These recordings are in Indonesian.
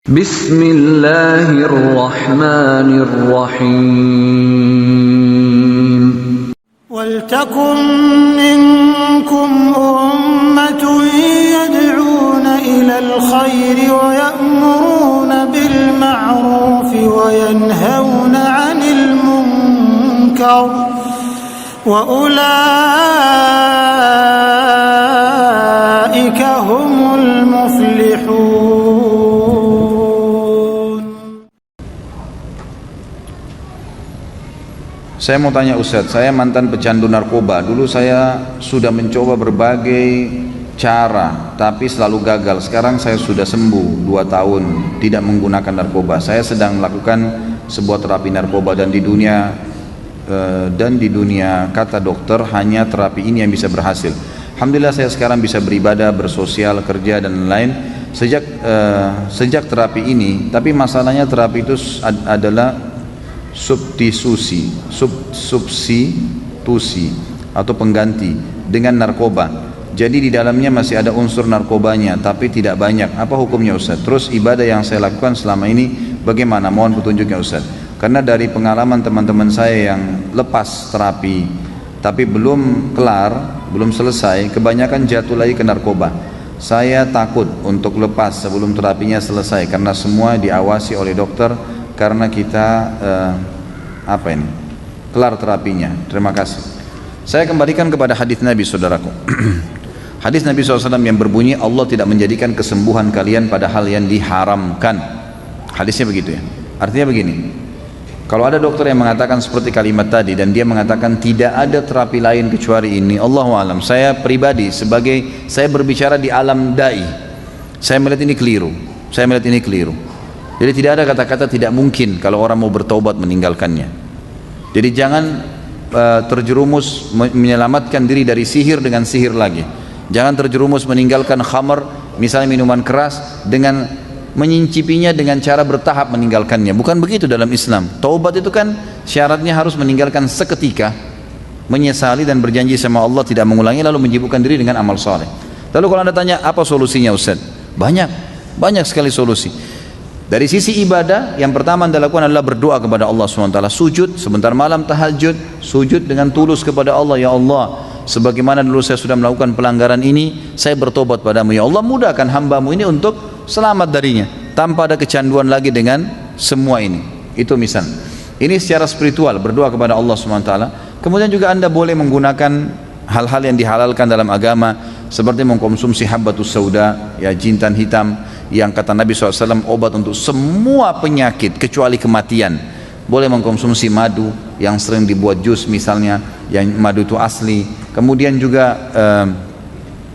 Bismillahirrahmanirrahim. Waltakum minkum ummatun yad'una ilal khairi wa ya'muruna bil ma'rufi wa yanhauna 'anil munkar wa ulaika humul muflihun. Saya mau tanya Ustadz, saya mantan pecandu narkoba. Dulu saya sudah mencoba berbagai cara, tapi selalu gagal. Sekarang saya sudah sembuh 2 tahun, tidak menggunakan narkoba. Saya sedang melakukan sebuah terapi narkoba dan di dunia kata dokter hanya terapi ini yang bisa berhasil. Alhamdulillah saya sekarang bisa beribadah, bersosial, kerja dan lain-lain sejak terapi ini. Tapi masalahnya terapi itu adalah substitusi atau pengganti dengan narkoba. Jadi di dalamnya masih ada unsur narkobanya tapi tidak banyak. Apa hukumnya Ustaz? Terus ibadah yang saya lakukan selama ini bagaimana? Mohon petunjuknya Ustaz. Karena dari pengalaman teman-teman saya yang lepas terapi tapi belum kelar, belum selesai, kebanyakan jatuh lagi ke narkoba. Saya takut untuk lepas sebelum terapinya selesai karena semua diawasi oleh dokter. Karena kita kelar terapinya. Terima kasih. Saya kembalikan kepada hadis Nabi, saudaraku. Hadis Nabi SAW yang berbunyi, Allah tidak menjadikan kesembuhan kalian pada hal yang diharamkan. Hadisnya begitu ya. Artinya begini, kalau ada dokter yang mengatakan seperti kalimat tadi dan dia mengatakan tidak ada terapi lain kecuali ini, Allahu a'lam. Saya pribadi saya berbicara di alam dai, saya melihat ini keliru. Jadi tidak ada kata-kata tidak mungkin kalau orang mau bertaubat meninggalkannya. Jadi jangan terjerumus menyelamatkan diri dari sihir dengan sihir lagi. Jangan terjerumus meninggalkan khamar, misalnya minuman keras, dengan menyicipinya dengan cara bertahap meninggalkannya. Bukan begitu dalam Islam. Taubat itu kan syaratnya harus meninggalkan seketika, menyesali dan berjanji sama Allah tidak mengulangi, lalu menyibukkan diri dengan amal saleh. Lalu kalau Anda tanya apa solusinya Ustaz? Banyak sekali solusi. Dari sisi ibadah, yang pertama Anda lakukan adalah berdoa kepada Allah SWT. Sujud, sebentar malam tahajud, sujud dengan tulus kepada Allah. Ya Allah, sebagaimana dulu saya sudah melakukan pelanggaran ini, saya bertobat padamu. Ya Allah, mudahkan hambamu ini untuk selamat darinya, tanpa ada kecanduan lagi dengan semua ini. Itu misal. Ini secara spiritual, berdoa kepada Allah SWT. Kemudian juga Anda boleh menggunakan hal-hal yang dihalalkan dalam agama, seperti mengkonsumsi habbatus sauda, ya, jintan hitam, yang kata Nabi SAW obat untuk semua penyakit kecuali kematian. Boleh mengkonsumsi madu yang sering dibuat jus misalnya, yang madu itu asli. Kemudian juga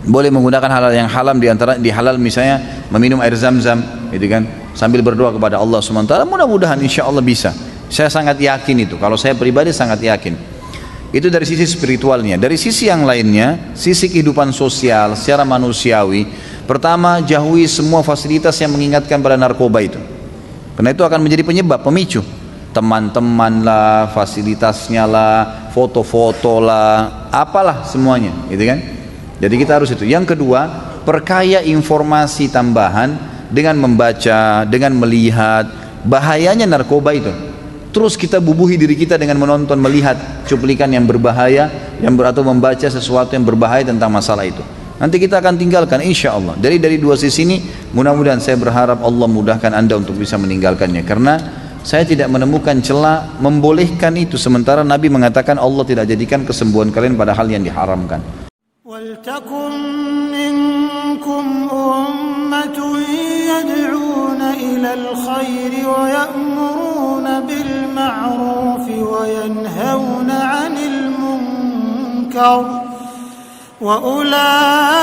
boleh menggunakan hal-hal yang haram, di halal misalnya meminum air zam-zam, gitu kan, sambil berdoa kepada Allah SWT. Mudah-mudahan insya Allah bisa. Saya sangat yakin itu, kalau saya pribadi sangat yakin. Itu dari sisi spiritualnya. Dari sisi yang lainnya, sisi kehidupan sosial secara manusiawi, pertama, jauhi semua fasilitas yang mengingatkan pada narkoba itu. Karena itu akan menjadi penyebab, pemicu. Teman-teman lah, fasilitasnya lah, foto-foto lah, apalah semuanya, gitu kan? Jadi kita harus itu. Yang kedua, perkaya informasi tambahan dengan membaca, dengan melihat bahayanya narkoba itu. Terus kita bubuhi diri kita dengan menonton, melihat cuplikan yang berbahaya, atau membaca sesuatu yang berbahaya tentang masalah itu. Nanti kita akan tinggalkan insya Allah. Dari 2 sisi ini, mudah-mudahan saya berharap Allah mudahkan Anda untuk bisa meninggalkannya. Karena saya tidak menemukan celah membolehkan itu, sementara Nabi mengatakan Allah tidak jadikan kesembuhan kalian pada hal yang diharamkan. Waltakum minkum ummatun yad'una ilal khairi wa ya'muruna bil ma'rufi wa yanhauna 'anil munkar wa ulaika